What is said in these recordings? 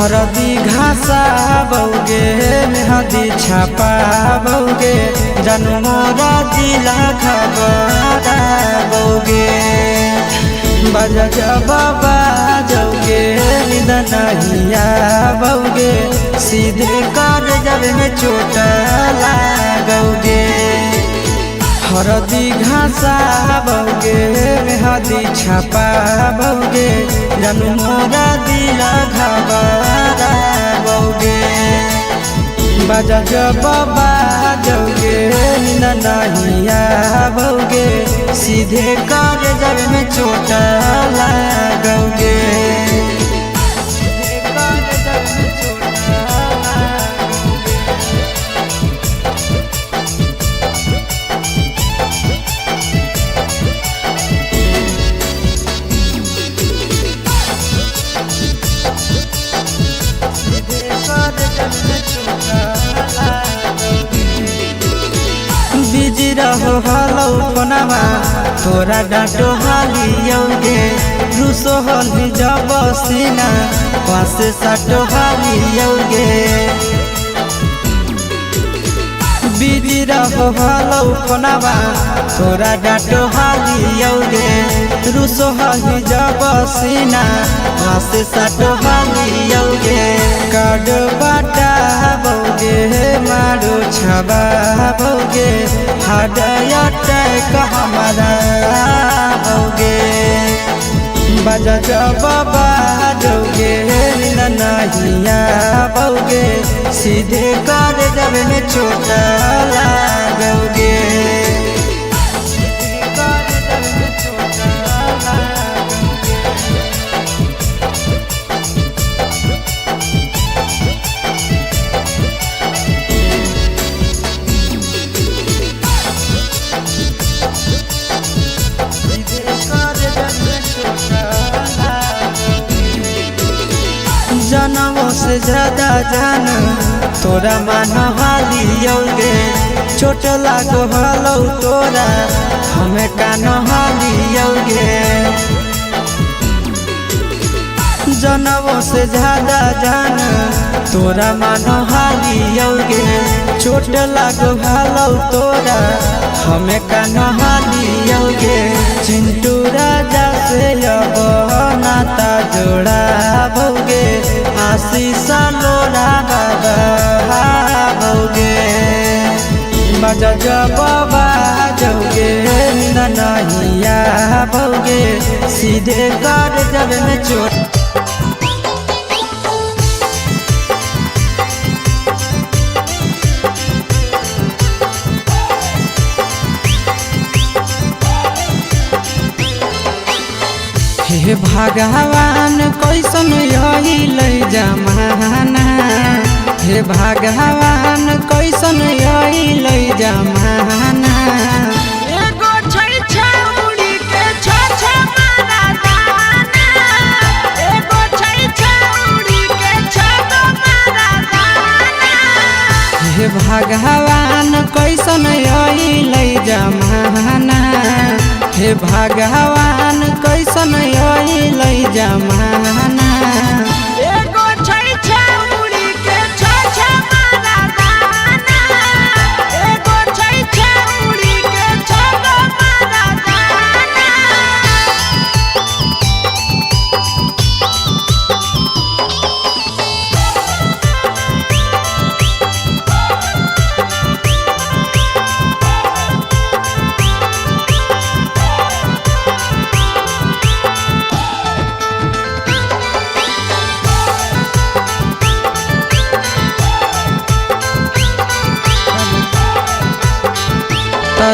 हरदी घासा बौगे मेहदी छापा बौगे जनमोरा जिला खबरा बौगे बजा जबाबा जौगे निदनहिया बौगे सीधे कर जब में चोट लागोगे। हरदी घासा बौगे मेहदी छापा बौगे जनमोरा दिला घबरा बौगे बजा जबाबा जौगे नहिया बौगे सीधे कर जब में चोट लागोगे। बिजी रहो हलो फोनवा तोरा डांटो हालियोगे रूसो हली जब सीना पासे साटो हालियोगे। बिजी रहो हलो फोनवा तोरा डांटो हालियोगे रूसो हली जब सीना पासे साटो हालियोगे। कार्ड बाटा बौगे मारो छबा बौगे हाडया टैक हमारा बौगे बजा जबाबा जौगे नहिया बौगे सीधे कर जब में चोट लागोगे। जनमों से ज्यादा जान तोरा मान हालियोगे चोट लागो हलो तोरा हमें कान हालियोगे। जनमों से ज्यादा जान तोरा मान हालियोगे चोट लागो हलो तोरा हमें कान हालियोगे। चिंटू राजा से अब नाता जोड़ा बौगे आशीष लोरा बाबा बौगे बजा जबाबा जौगे नहिया बौगे सीधे कर जब में चोट। हे भगवान कैसन यही जमाना हे भगवान कैसन यही जमाना। एगो छै छौरी के छ मारा दाना एगो छै छौरी के छ मारा दाना। हे भगवान कैसन यही जमाना हे भगवान कैसन यही जमाना। एगो छै छौरी के छ मारा दाना एगो छै छौरी के छ मारा दाना।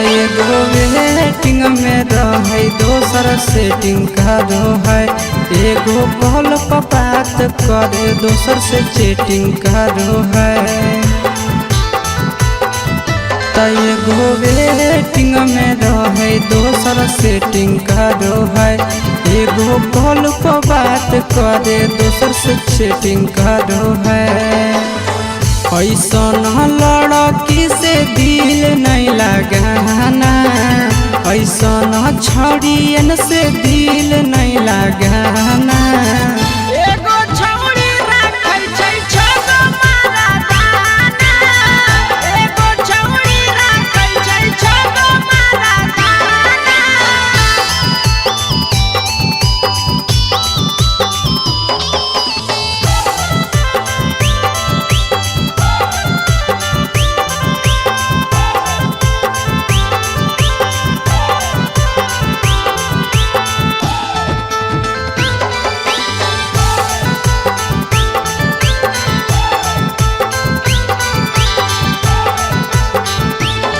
एगो वेटिंग में रहे दोसर सेटिंग करो है एगो कॉल पर बात करे दोसर से चैटिंग करो है। एगो वेटिंग में रहे दोसर सेटिंग करो है एगो कॉल पर बात करे दोसर से चैटिंग करो है। ऐसन लड़की से दिल नहीं लगाना ऐसन छड़ियन से दिल नहीं लगाना। एगो छौरी राखै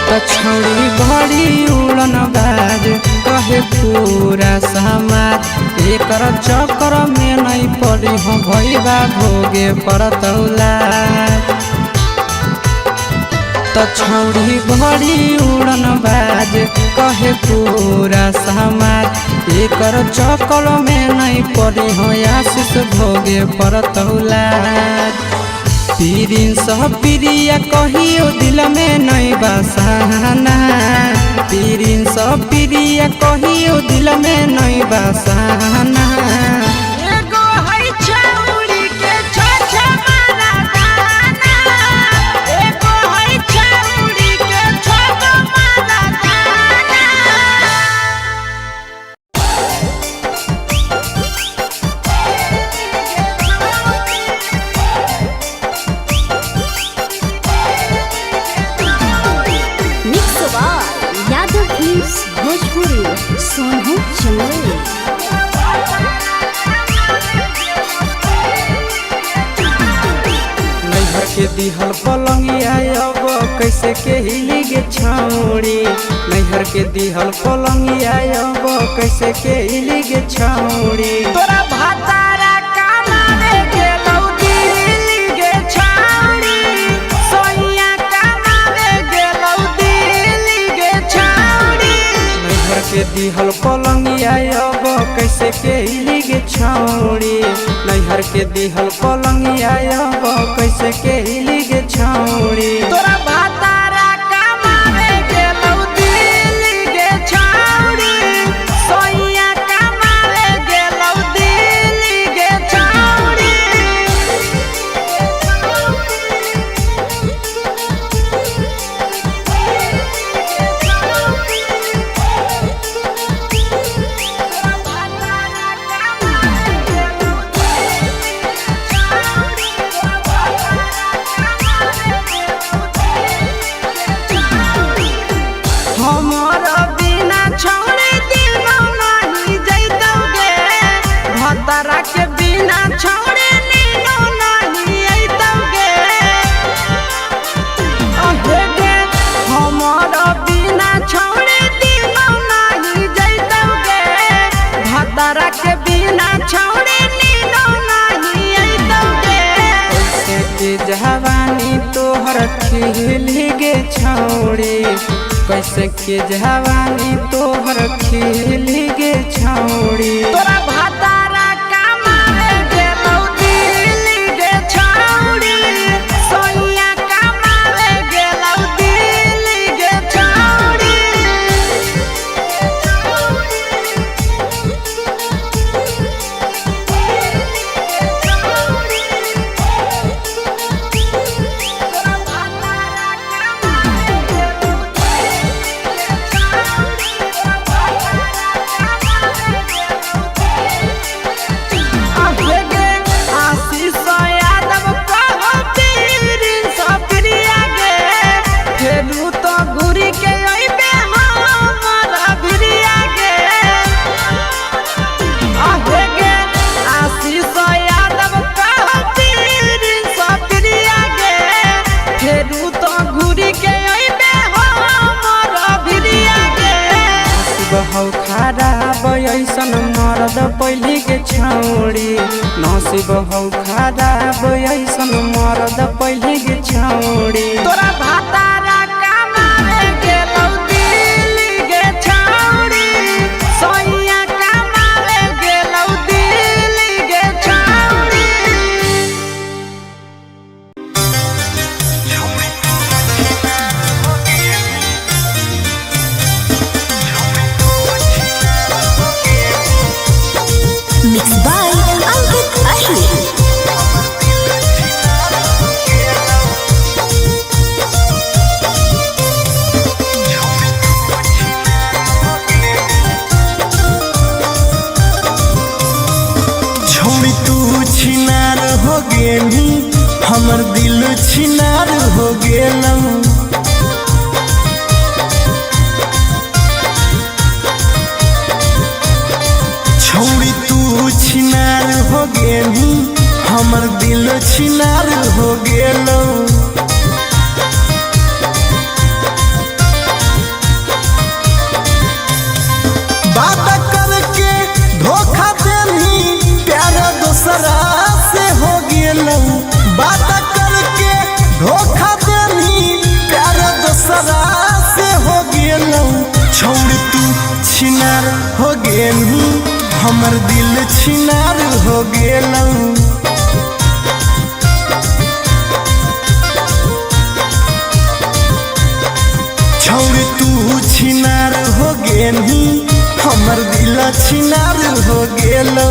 त छौड़ी बड़ी उड़न बाज कहे पूरा समाज एकर चक्कर में नहीं पड़ी हो भैया भोगे परतौला त छौड़ी बड़ी उड़न बाज कहे पूरा समाज एकर चक्कर में नहीं पड़ी हो आशीष भोगे परतौला पीरिन सह प्रिया कहियो दिल में नहीं बसाना पीरिन सह प्रिया कहियो दिल में नहीं बसाना एगो है छौड़ी के छछ मारा गाना एगो है छौड़ी के छछ मारा गाना यादव फिल्म्स भोजपुरी सोनू चंदेल नैहर के दिहल पलंगिया अब कैसे के हिली गे छौड़ी नैहर के दिहल पलंगिया अब कैसे के हिली गे छौड़ी तोरा भातारा कमावे गेलौ दिल्ली गे छौड़ी सोइया कमावे गेलौ दिल्ली गे छौड़ी नैहर के दिहल पलंगिया अब कैसे के हिली गे छौड़ी नैहर के दिहल पलंगिया अब कैसे के हिली गे छौड़ी तोरा भातारा कमावे गेलौ दिल्ली गे छौड़ी सोइया कमावे गेलौ दिल्ली गे छौड़ी हमर बिना छौड़ी दिनो नहीं जैतौगे भतरा के बिना छौड़ी नीनो नहीं अइतौगे अहे गे हमर बिना छौड़ी दिनो नहीं जैतौगे भतरा के बिना छौड़ी नीनो नहीं अइतौगे कैसे के जवानी तोहर खिली गे छौड़ी कैसे के जवानी तोहर खिली गे छौड़ी तोरा भातारा कमावे गेलौ दिल्ली गे छौड़ी सोइया कमावे गेलौ दिल्ली गे छौड़ी तोरा भातारा कमावे आशीष यादव कहो पीरिन सप्रिया गे फेरू तो घुरी के अइबे हमर भिरिया गे आहे गे आशीष यादव कहो पीरिन सप्रिया गे फेरू तो घुरी के अइबे हमर भिरिया गे नसीब खराब ऐसन मरद पहली के छौड़ी नसीब खराब ऐसन मरद पहली के छौड़ी तोरा भातारा कमावे गेलौ दिल्ली गे छौड़ी सोइया कमावे गेलौ दिल्ली गे छौड़ी मिक्स बाय अंकित अहिर छोड़ी तू छिनार हो गेली हमर दिल छिनार हो गेलौ छोड़ी तू छिनार हो गेली हमर दिल छिनार हो गेलौ छिनार हो गेलू हमर दिल छिनार हो गेलू छौरी तू छिनार हो गेलू हमर दिल छिनार हो गेलू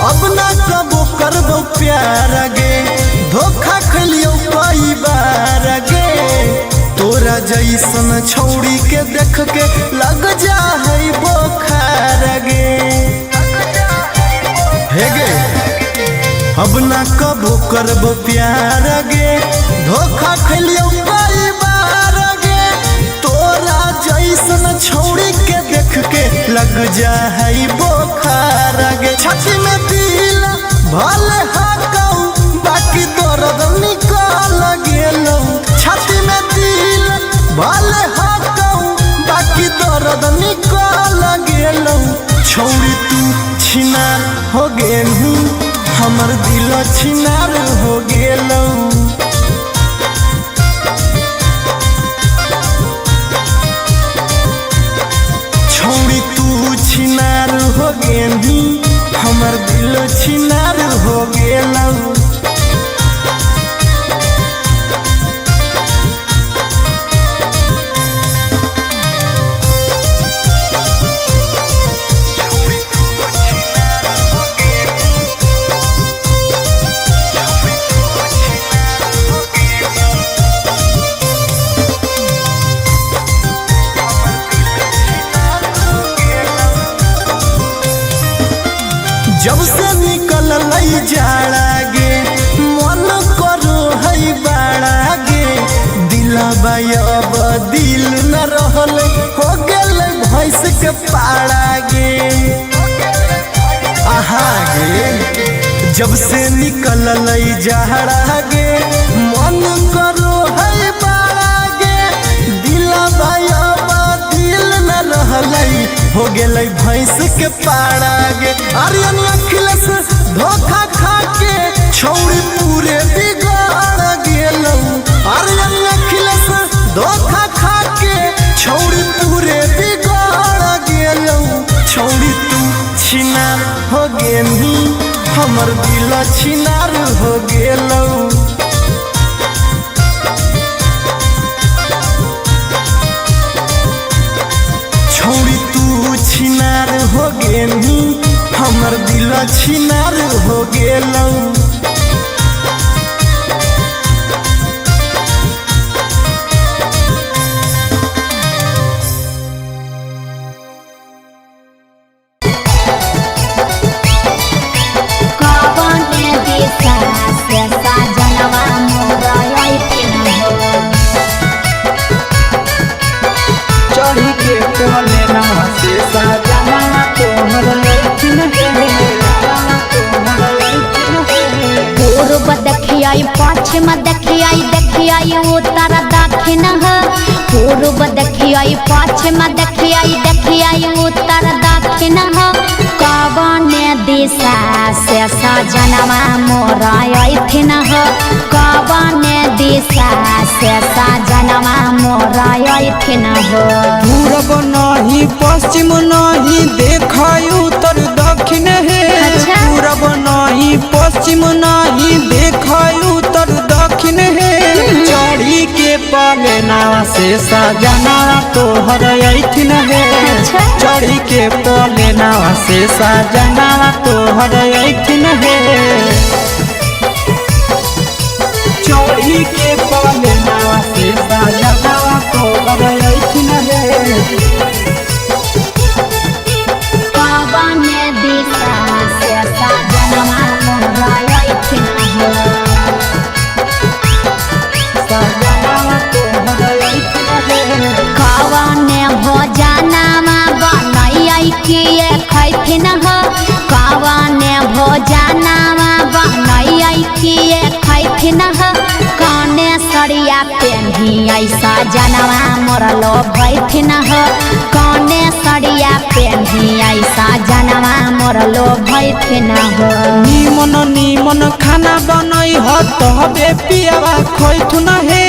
अब ना कबो करबो प्यार गे धोखा खलियो कई बार गे तोरा जैसन छौड़ी के देख के लग जा है बोखार गे हे गे अब ना कबो करबो प्यार गे धोखा खलियो कई बार गे तोरा जैसन छौड़ी के देख के लग जा है बोखार गे छाती में दिल भले हाकौ बाकी दर्द निकल गेलौ छाती में दिल भले हाकौ बाकी दर्द निकल गेलौ छौरी तू छिनार हो गेलू हमर दिल छिनार हो गेलौ छौरी तू छिनार हो गेलू हमर दिल छिनार हो गेलौ जब से निकल लई जाड़ा गे मन करो है बाड़ा गे दिलबा अब दिल न रहल हो गेल भैंस के पाड़ा गे आहा गे जब से निकल लई जाड़ा गे मन करो है बाड़ा गे दिलबा अब दिल न रहल हो गेलै भैंस के पाड़ा गे आर्यन अखिलेश धोखा खा के छौरी पूरे बिगाड़ गेलौ आर्यन अखिलेश धोखा खा के छौरी पूरे बिगाड़ गेलौ छौरी तू छिनार हो गेलू हमर दिल छिनार हो गेलौ छौरी तू छिनार हो गेलू हमर दिल छिनार हो गेलौ चढ़ी के कोले नवा से साजना तोहर लैठिन पूर्व देखियाई पश्चिम देखियाई उत्तर दक्षिण पूर्व देखियाई पश्चिम देखियाई उत्तर दक्षिण कवन दिशा से सजनवा मोरा अइथिन कवन दिशा से सजनवा मोरा अइथिन पूरब नहीं पश्चिम नहीं देखाई उत्तर दक्षिण है अच्छा। पूरब नहीं पश्चिम नहीं देखाई उत्तर दक्षिण है चढ़ी के पगना से सजना तोहर अइथिन है अच्छा। चढ़ी के पगना से सजना तोहर अइथिन है चढ़ी के पगना से सजना तोहर अइथिन है कवन दिशा से सजनवा मोरा अइथिन सजना तोहर अइथिन है ऐसा जनवा मोरलो भैथिन हो कौने सड़िया पेन्ही ऐसा जनवा मोरलो भैथिन हो निमन निमन खाना बनई हो तबे पियावा खैथुन हे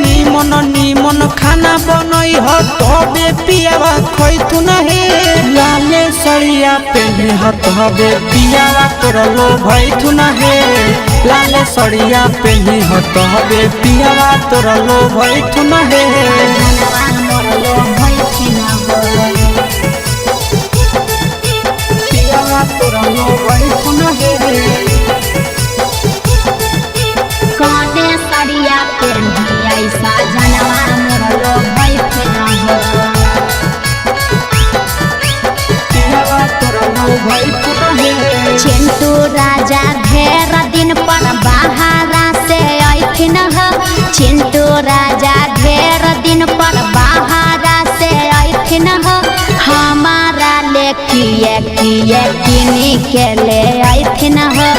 निमन निमन खाना बनई हो तबे पियावा खैथुन हे लाले सड़िया पेन्ही हो तबे पियावा तोरलो भैथुन हे लाले सड़िया पेन्ही हो तबे पियावा तोरलो भैथुन हे जनवा मोरलो भैथिन हो पियावा तोरलो भैथुन हे कौने सड़िया पेन्ही ऐसा जनवा मोरलो भैथिन हो पियावा तोरलो भैथुन हे चिंटू राजा ढेर दिन पर बाहरा से आइथिन हो चिंटू राजा ढेर दिन पर बाहरा से आइथिन हो हमारा ले किए किए किनी के ले आइथिन हो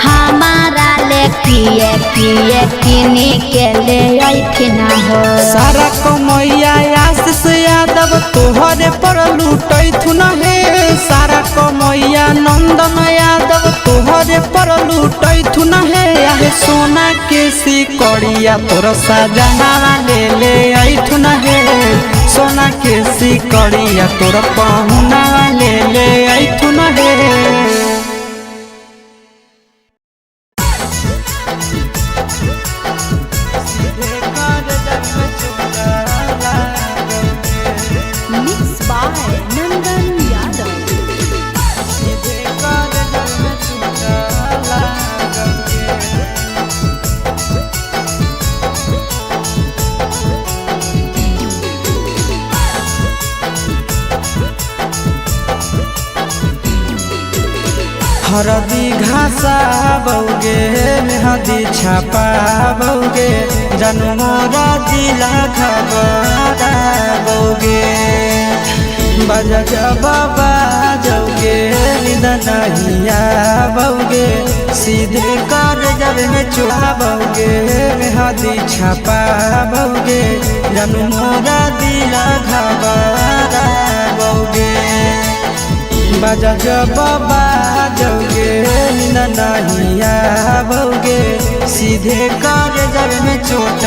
हमारा ले किए किए किनी के ले आइथिन हो सारा कमैया आशीष यादव तोहरे पर लूटैथुन हे सारा कमैया नंदन यादव तोहरे पर लूटैथुन हे आहे सोना के सिकड़िया तोर सजनावा ले ऐथुन हे सोना के सिकड़िया तोर पहुनावा ले ऐथुन हे मिक्स बाय नंदन यादव हरदी घासा बौगे मेहदी छापा बौगे जनमोरा जिला खबरा बौगे बजा बाबा जौगे निदनहिया बौगे सीधे कर जब में चुहा बौगे मेहदी छापा बौगे जनमोरा जिला खबरा बौगे बजा बाबा जौगे नहिया बौगे सीधे कर जब में चोट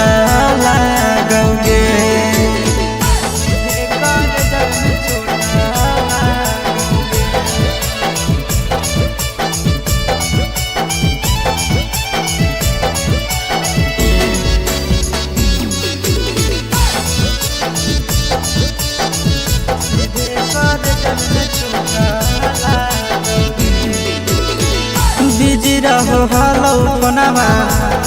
लागोगे बिजी रहो हलो पनामा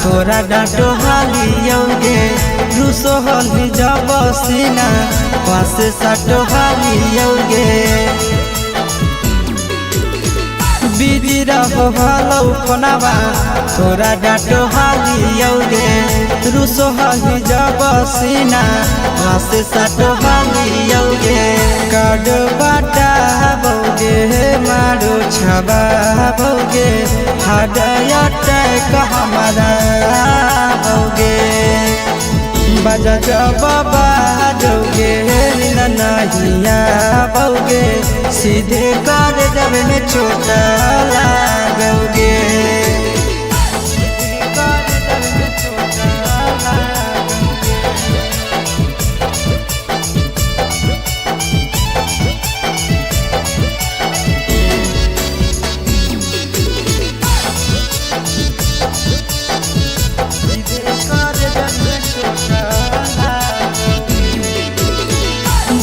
तोरा डांटो हालियोगे रूसो हली जब सीना पासे साटो हालियोगे बिजी रहो हलो पनामा तोरा डांटो हालियोगे रूसो हली जब सीना पासे साटो हालियोगे काड बाटा बौगे मारो छबा बौगे हृदय हमारा बौगे बजा बाबा जौगे नहिया बौगे सीधे कर जब में चोट लागोगे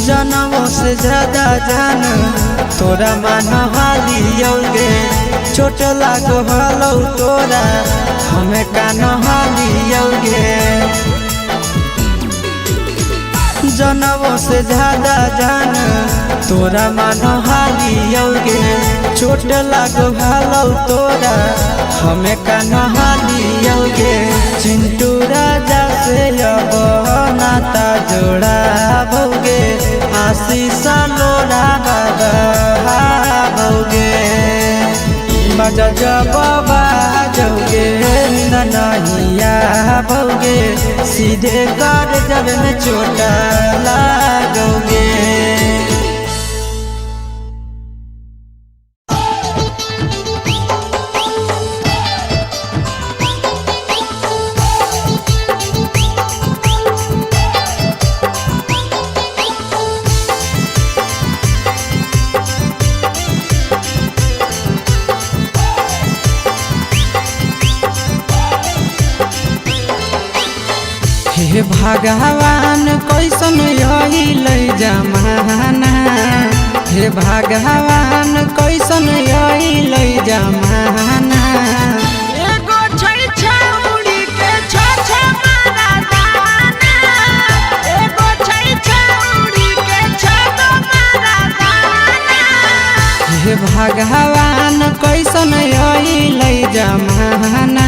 जनमों से ज्यादा जान तोरा मान हालियोगे चोट लागो हलो तोरा हमें कान हालियोगे जनमों से ज्यादा जान तोरा मान हालियोगे चोट लागो हलो तोरा हमें कान हालियोगे चिंटू राजा से अब नाता जोड़ा बौगे आशीष लोड़ा बौगे बजा बाबा जौगे नहीं आओगे, सीधे कर जब में चोट लागोगे। हे भगवान कैसन अइल जमाना, हे भगवान कैसन अइल जमाना। एगो छै छौरी के छ मारा दाना, एगो छै छौरी के छ मारा दाना। हे भगवान कैसन अइल जमाना,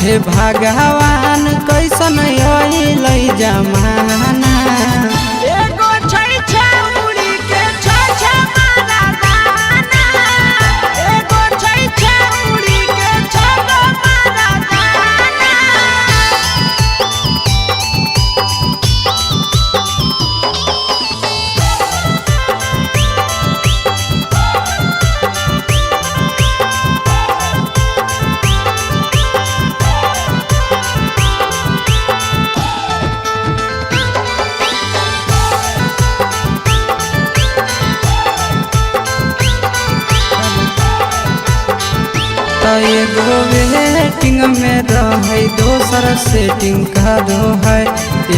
हे भगवान कैसन अइल जमाना। एगो छै छौरी के छ मारा दाना, एगो छै छौरी के छ मारा दाना। एगो वेटिंग में रहे, दोसर सेटिंग करो है।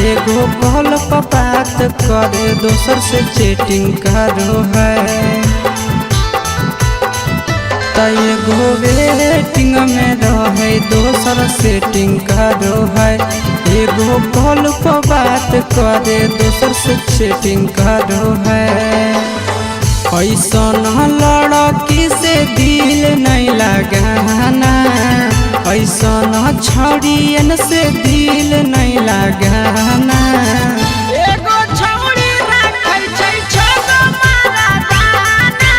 एगो कॉल पर बात करे, दोसर से चैटिंग करो है। एगो वेटिंग में रहे, दोसर सेटिंग करो है। एगो कॉल पर बात करे, दोसर से चैटिंग करो है। ऐसन लड़की से दिल नहीं लगाना, ऐसन छड़ियन से दिल नहीं लगाना। एगो छौरी राखै छै छ मारा दाना,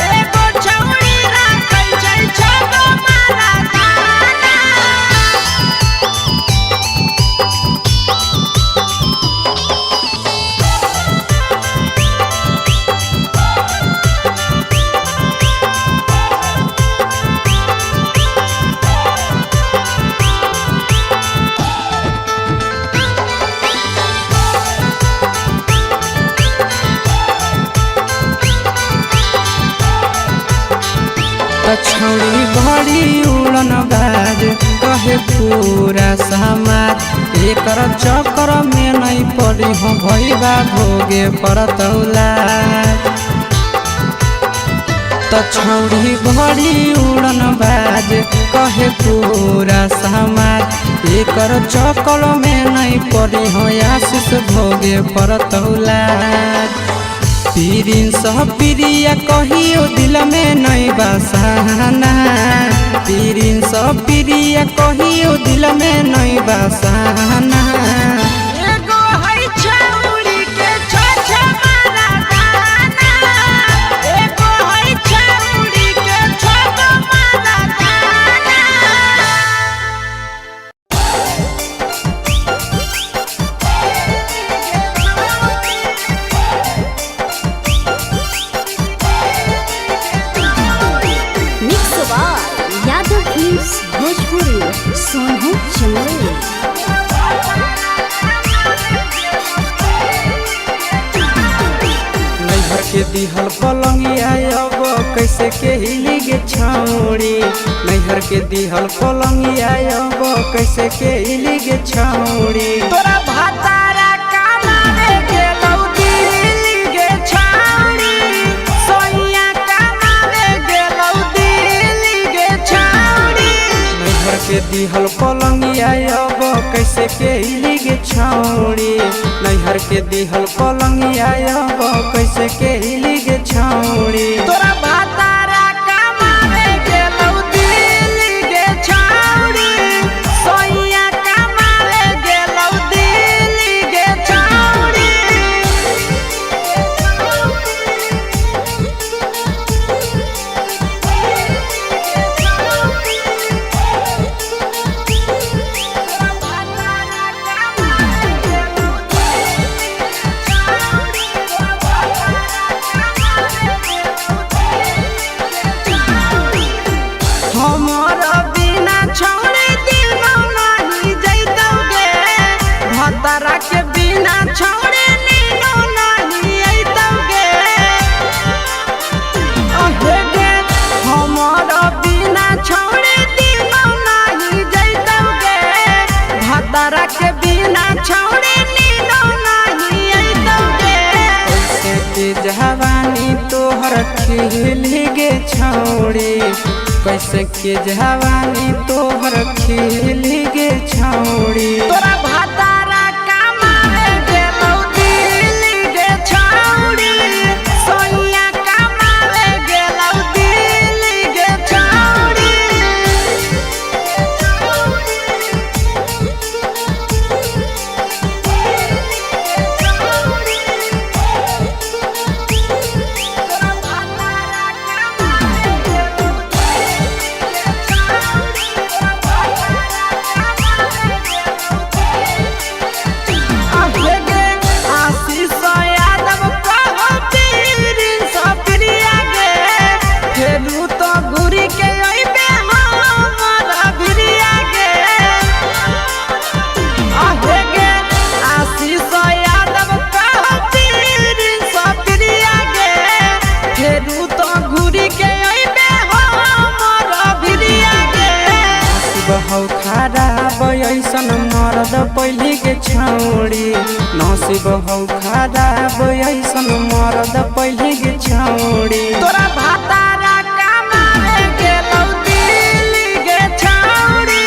एगो छौरी राखै छै छ मारा दाना। छौरी बड़ी उड़न बाज कहे पूरा समाज। एकर चक्कर में नहीं पड़ी हो भैया भोगे परतौला। छौरी बड़ी उड़न बाज कहे पूरा समाज। एकर चक्कर में नहीं पड़ी हो आशीष भोगे परतौला। पीरिन सह प्रिया कहियो दिल में नहीं बसाना, पीरिन सह प्रिया कहियो दिल में नहीं बसाना। एगो है छौरी के छ मारा दाना, एगो है छौरी के छ मारा दाना। भोजपुरी सोनू चंदेल। नैहर के दिहल पलंगिया अब कैसे के हिली गे छौरी। नैहर के दिहल पलंगिया अब कैसे के हिली गे छौरी। तोरा भातारा कमावे गेलौ दिल्ली गे छौरी, सोइया कमावे गेलौ दिल्ली गे छौरी। नैहर के दिहल पलंगिया अब कैसे के हिली गे छौरी। नैहर के दिहल पलंगिया अब कैसे के हिली गे छौरी। तोरा भातारा कमावे गेलौ दिल्ली गे छौरी, सोइया कमावे गेलौ दिल्ली गे छौरी। कैसे के जवानी तोहर खिली गे छौड़ी तोरा भातारा कमाए गेलौ दिल्ली गे छौड़ी सोनिया कमाए गेलौ दिल्ली गे छौड़ी बहु खराब ऐसन मरद पहली के छौड़ी नसीब हौ खराब ऐसन मरद पहली के छौड़ी तोरा भातारा कमाए गेलौ दिल्ली गे छौड़ी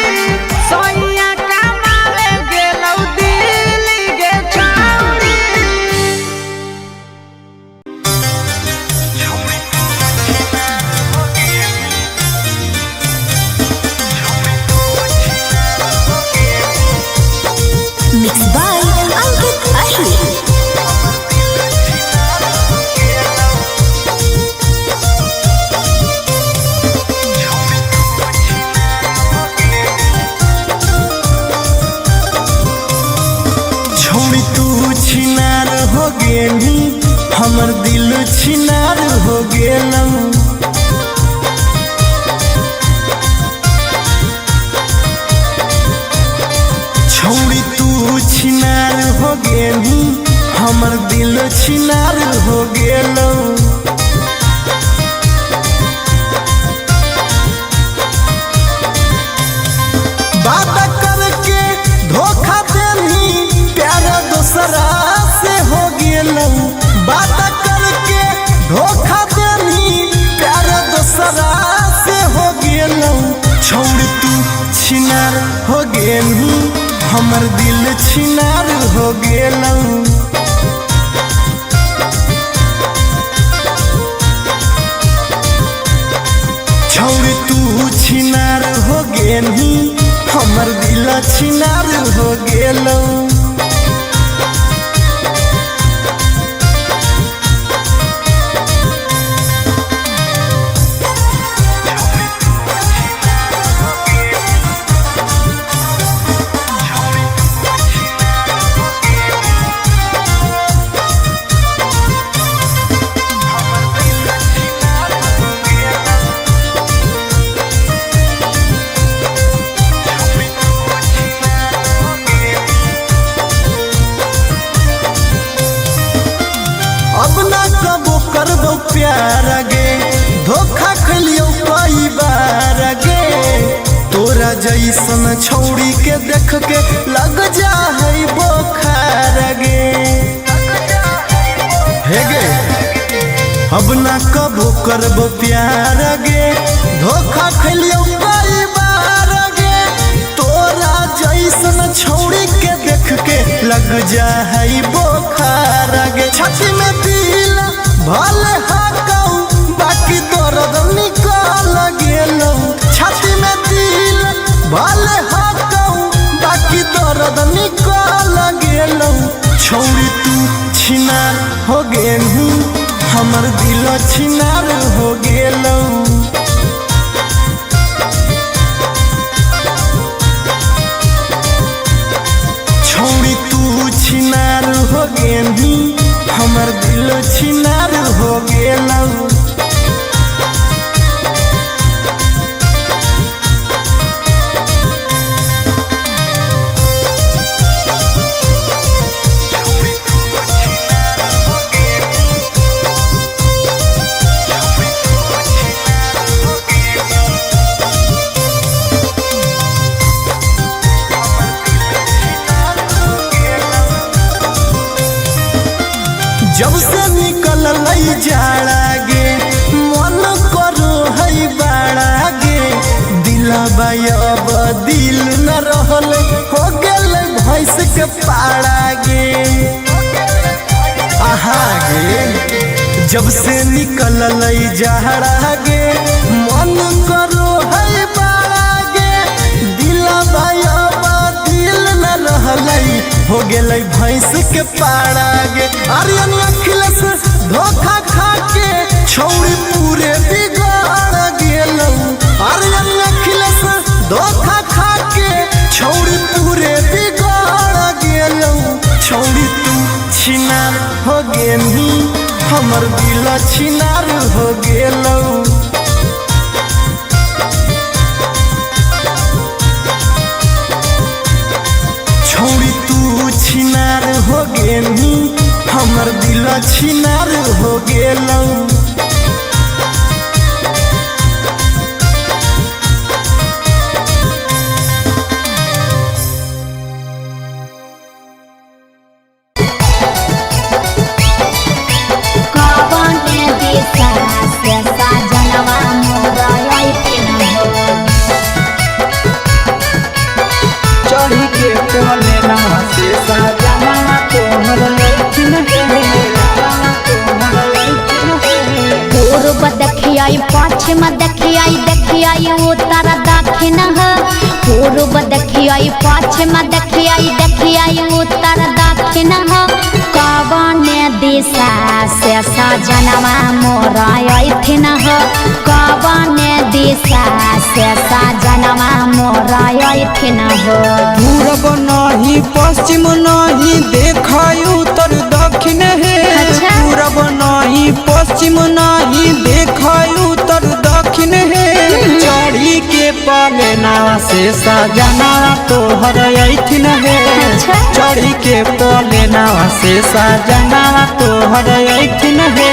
सोनिया कमाए गेलौ दिल्ली गे छौड़ी Mixed by Ankit Ahli. छोड़ी तू छिनार हो गेली हमर दिल छिनार हो गेलौ छोड़ी तू छिनार हो गेली हमर दिल छिनार हो गेलौ बात करके धोखा देनी प्यार दूसरा से हो गेलौ बात करके धोखा देनी प्यार दूसरा से हो गेलौ छोड़ तू छिनार हो गेली हमर दिल छिनार हो गेलौ छोड़ तू छिनार हो गेली हमर दिल छिनार हो गेलौ अब ना कबो करबो प्यार गे धोखा खलियो कई बार गे तोरा जैसन छौड़ी के देख के लग जा है बोखार गे हे गे अब ना कबो करबो प्यार गे धोखा खलियो कई बार गे तोरा जैसन छौड़ी के देख के लग जा है बोखार गे छाती में दिल भले हाकौ बाकी दर्द निकल गेलौ छाती में दिल भले हाकौ बाकी दर्द निकल गेलौ छौड़ी तू छिनार हो गेलू हमर दिल छिनार हो गेलौ छौड़ी तू छिनार हो गेली हमर दिल छिनार हो गेलौ जब से निकल जाड़ा गे मन करो है बाड़ा गे अब दिल न रहल हो गेल भैंस के पाड़ा गे आहा गे जब से निकल जहरा गे मन करो है बाड़ा गे दिलवा अब दिल न रहल हो गेल भैंस के पाड़ा गे आर्यन अखिलेश धोखा खा के छौड़ी पूरे बिगाड़ गेल आर्यन अखिलेश धोखा खा के छौड़ी पूरे बिगाड़ गेल छौड़ी तू छिनार हो गेनी हमर दिल छिनार हो गेल छौड़ी तू छिनार हो गेनी हमर दिल छिनार हो गेल चढ़ी के कोले नवा से सजना तोहर लैथिन पूर्व देखियाई पश्चिम देखियाई उत्तर दक्षिण पूर्व देखियाई पश्चिम देखियाई उत्तर दक्षिण कवन दिशा से सजनवा मोर अइथिन कवन दिशा से सजनवा मोर अइथिन पूरब नहीं पश्चिम नहीं देखाई उत्तर दक्षिण है अच्छा। पूरब नहीं पश्चिम नहीं देखाई उत्तर दक्षिण है चढ़ी के पलेना से सजना तोहर अइथिन है अच्छा। चढ़ी के पलेना से सजना तोहर अइथिन है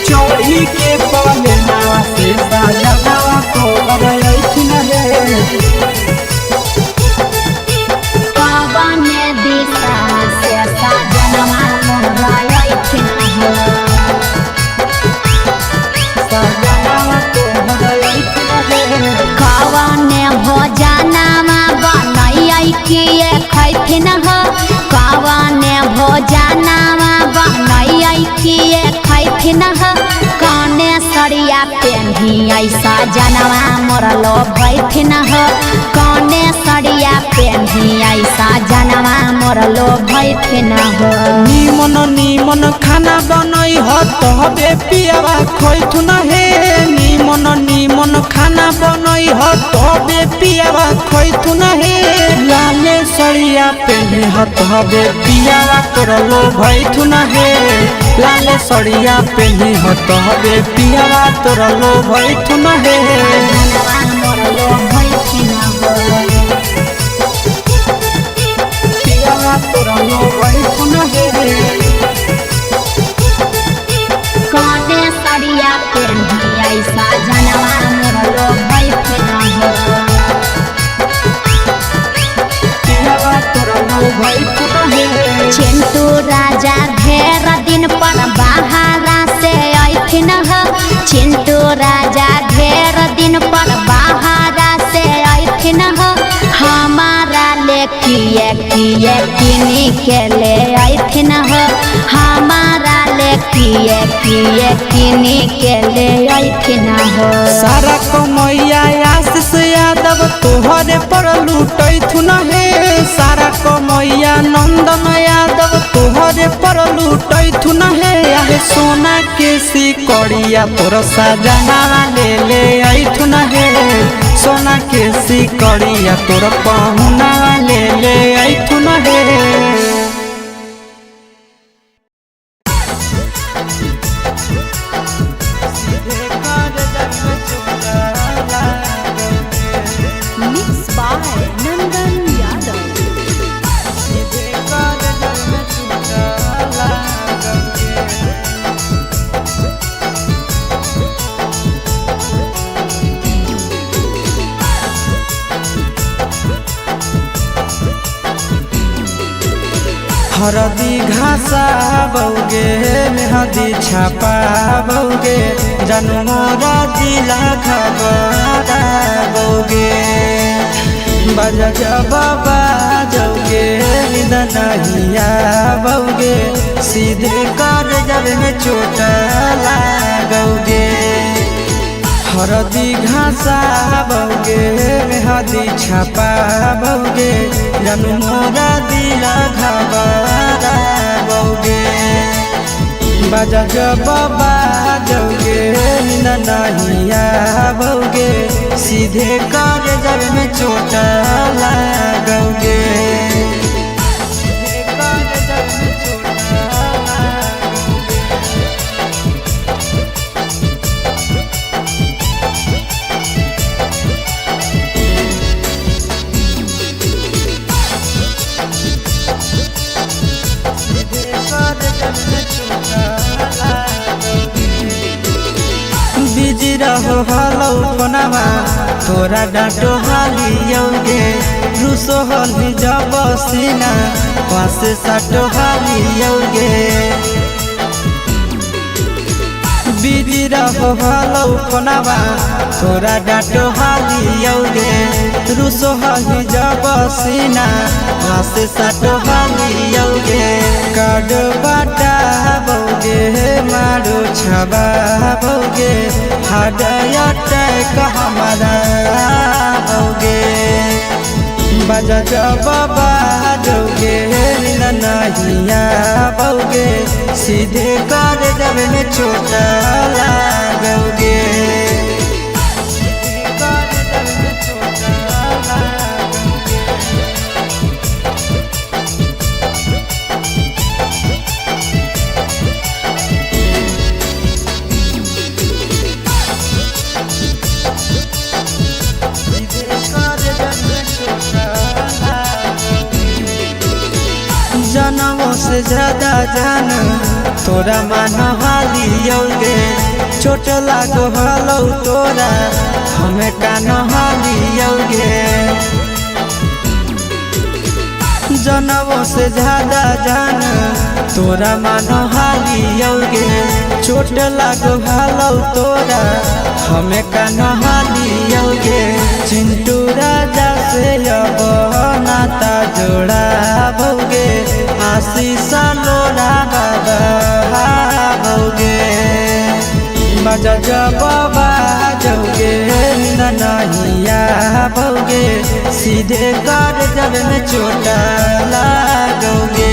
चढ़ी के पलेना से सजना तोहर अइथिन है कवन दिशा से सजनवा मोर अइथिन कवन भोजनमा बनैयै किए खैथिन कवन भोजनमा बनैयै किए खैथिन कने सरिया पेन्हियै सजनवा मोर लोभैथिन कने सरिया पेन्हियै सजनवा मोर लोभैथिन निमन निमन खाना बनई ह तबे पियावा खैथुन हे निमन निमन खाना बनई ह तबे पियावा खैथुन हे लाले सड़िया पेन्हे ह तबे पियावा तोर लोभैथुन हे लाले सड़िया पेन्हे ह तबे पियावा तोर लोभैथुन हे सजनवा मोर लोभैथिन पियावा तोर लोभैथुन हे कने सरिया पेन्हियै सजनवा मोर लोभैथिन पियावा तोर लोभैथुन हे चिंटू राजा ढेर दिन पर बाहरा से अइथिन चिंटू राजा ढेर दिन पर बाहरा से अइथिन हमारा ले किए किए किनी के ले अइथिन हमारा ले किए किए किनी के ले अइथिन सारा कमैया आशीष यादव तोहरे पर लूटैथुन हे सारा कमैया नंदन यादव तोहरे पर लूटैथुन हे आहे सोना के सिकड़िया तोर सजना ले अइथुन हे सोना के सिकड़िया तोर पहुना ले अइथुन हे Mixed by Nandan Yadav. हरदी घासा बौगे मेहदी छापा बौगे जानू मोरा दिला खबरा बौगे बजा जबाबा जौगे निद नहिया बौगे सीधे कर जब में चोट लागोगे हरदी घासा बौगे मेहदी छापा बौगे जानू मोरा दिला घबरा बौगे बजा जबाबा जौगे निद नहिया बौगे सीधे कर जब में चोट लागोगे बिजी रहो हलो कोनावा तोरा डांटो हालियोगे रूसो हली जब सीना पास साटो हालियोगे बिजी रहो हलो कोनावा तोरा डांटो हालियोगे रूसो हली जब सीना पास साटो हालियोगे काड बाटा बौगे मारो छबा बौगे हाडया टैक हमारा बौगे बजा जबाबा जौगे नहिया बौगे सीधे कर जब में चोट लागोगे जनमों से ज्यादा जान तोरा मान हालियोगे चोट लागो हलो तोरा हमें कान हालियोगे जनमों से ज्यादा जान तोरा मान हालियोगे चोट लागो हलो तोरा हमें कान हालियोगे चिंटू राजा से अब नाता जोड़ा बौगे आशीष लोड़ा बाबा बौगे बजा जबाबा जौगे नहिया बौगे सीधे कर जब में चोट लागोगे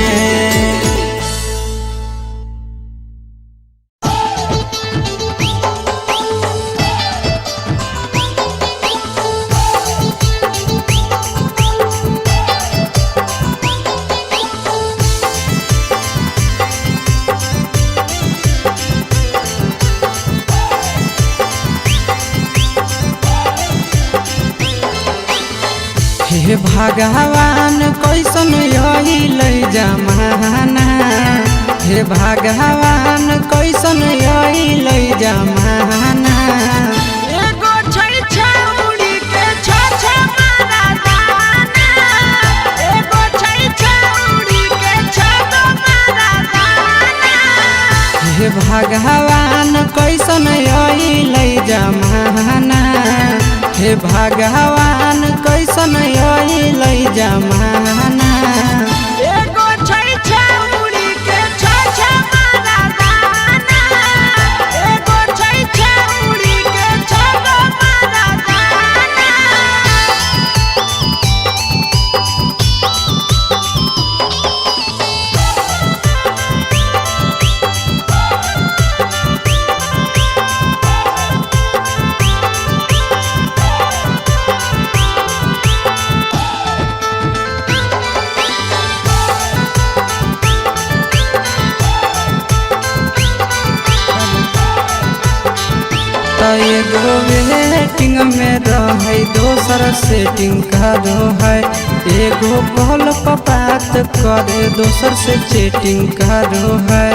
हे भगवान कैसन अइल जमाना हे भगवान कैसन अइल जमाना एगो छै छौड़ी के छ मारा दाना एगो छै छौड़ी के छ मारा दाना हे भगवान कैसन अइल जमाना हे भगवान कैसन अइल जमाना एगो छै छौड़ी के छ मारा दाना एगो छै छौड़ी के छ मारा दाना एगो वेटिंग में रहे दोसर सेटिंग करो है एगो कॉल पर बात करे दोसर से चैटिंग करो है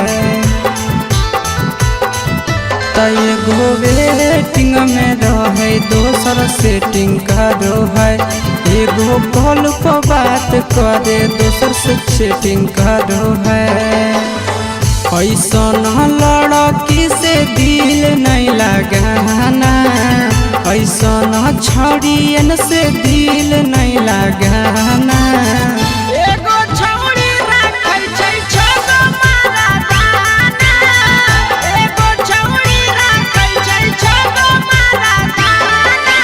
एगो वेटिंग में रहे दोसर सेटिंग करो है एगो एगो कॉल पर बात करे दोसर से चैटिंग करो है। ऐसा न लड़की से दिल नहीं लगाना, ऐसा न छड़ियन से दिल नहीं लगाना। एगो छौड़ी राखै छै छगो मारा दाना, एगो छौड़ी राखै छै छगो मारा दाना।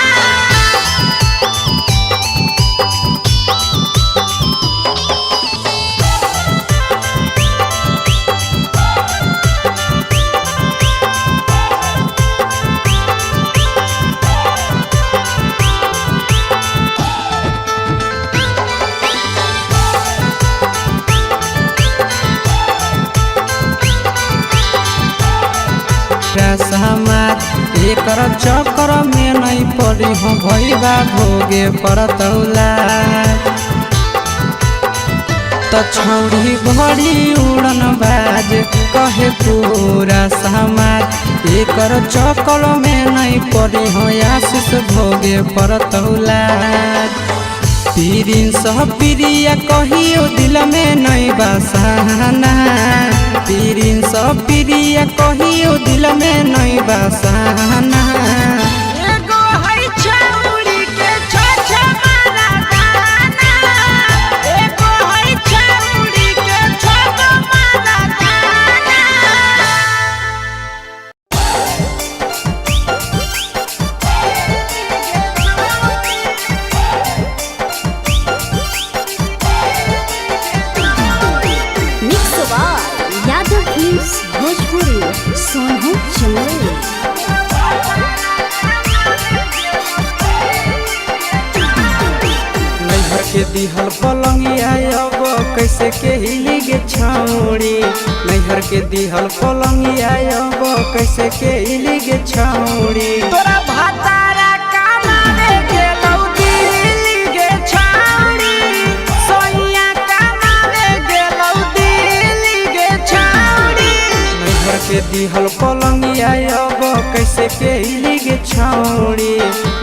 समाज एकर चक्कर में नहीं पड़ी हो भैया भोगे परतौला। तो छौड़ी बड़ी उड़न बाज कहे पूरा समाज, एकर चक्कर में नहीं पड़ी हो आशीष भोगे परतौला। प्रिंस प्रिया कहियो दिल में नहीं बसाना, प्रिंस प्रिया कहियो दिल में नहीं बसाना। एगो है छौड़ी के छछ मारा दाना, एगो है छौड़ी के छगो मारा दाना। Mix by Yadav films Bhojpuri Sonu Chandel. नैहर के दिहल पलंगिया अब कैसे के हिली गे छौड़ी, नैहर के दिहल पलंगिया अब कैसे के हिली गे छौड़ी। तोरा भातारा कमावे गेलौ दिल्ली गे छौड़ी, सोइया कमावे गेलौ दिल्ली गे छौड़ी। नैहर के दिहल पलंगिया अब कैसे के हिली गे छौड़ी,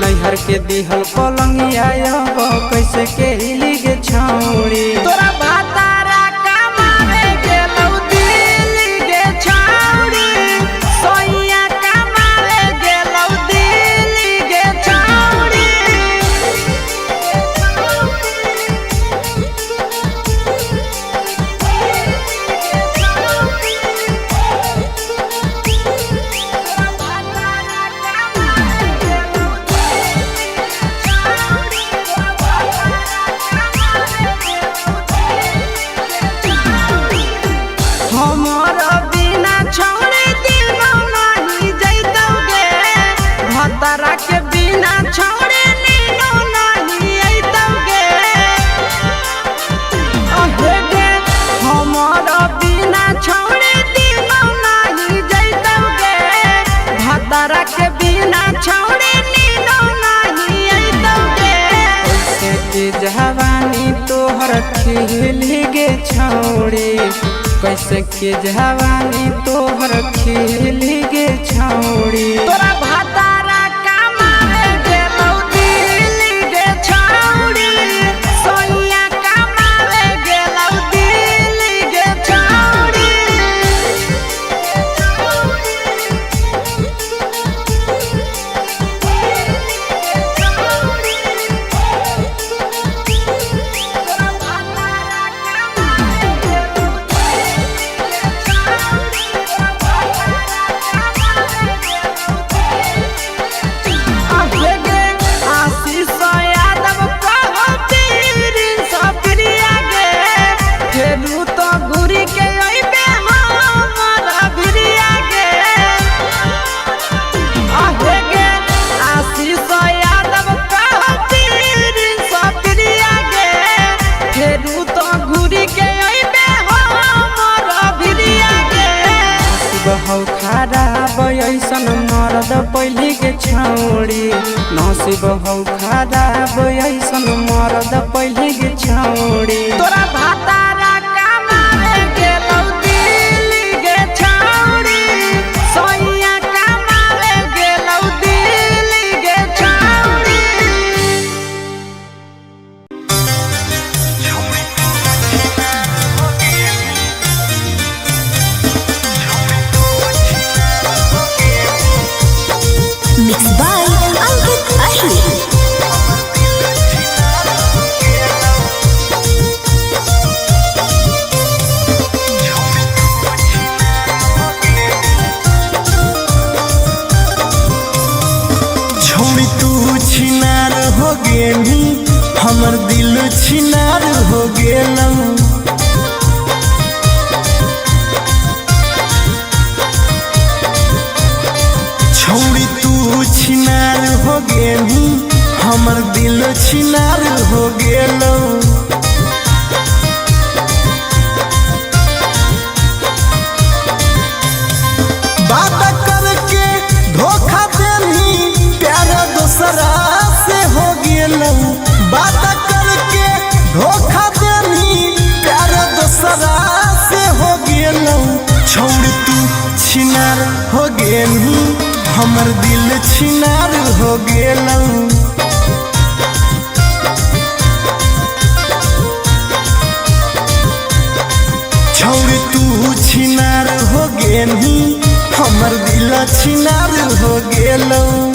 नैहर के दिहल पलंगिया अब कैसे के हिली गे छौड़ी। तोरा भातारा कमावे गेलौ दिल्ली गे छौड़ी, सोइया कमावे गेलौ दिल्ली गे छौड़ी। हमर बिना छौड़ी दिनो नहीं जैतौगे, भतरा के बिना छौड़ी नीनो नहीं अइतौगे। अहे गे हमर बिना छौड़ी दिनो नहीं जैतौगे, भतरा के बिना छौड़ी नीनो नहीं अइतौगे। कैसे के जवानी तोहर खिली गे छौड़ी, कैसे के जवानी तोहर खिली गे छौड़ी। तोरा भातारा कमावे गेलौ दिल्ली गे छौड़ी, सोइया कमावे गेलौ दिल्ली गे छौड़ी। हौ खराब ऐसन मरद पहली के छौड़ी, नसीब हौ खराब ऐसन मरद पहली के छौड़ी। तोरा भातारा कमावे गेलौ दिल्ली गे छौड़ी, सोइया कमावे गेलौ दिल्ली गे छौड़ी। हो गेनी हमर दिल छिनार हो गेलऊ छौड़ी तू छिनार हो गेनी हमर दिल छिनार हो गेलऊ बात करके धोखा देनी प्यार दूसरा से हो गेलऊ बात करके धोखा देनी प्यार दूसरा से हो गेलऊ छोड़ तू छिनार हो गेनी हमर दिल छिनार हो गेलऊ छोड़ तू छिनार हो गेनी हमर दिल छिनार हो गेलऊ।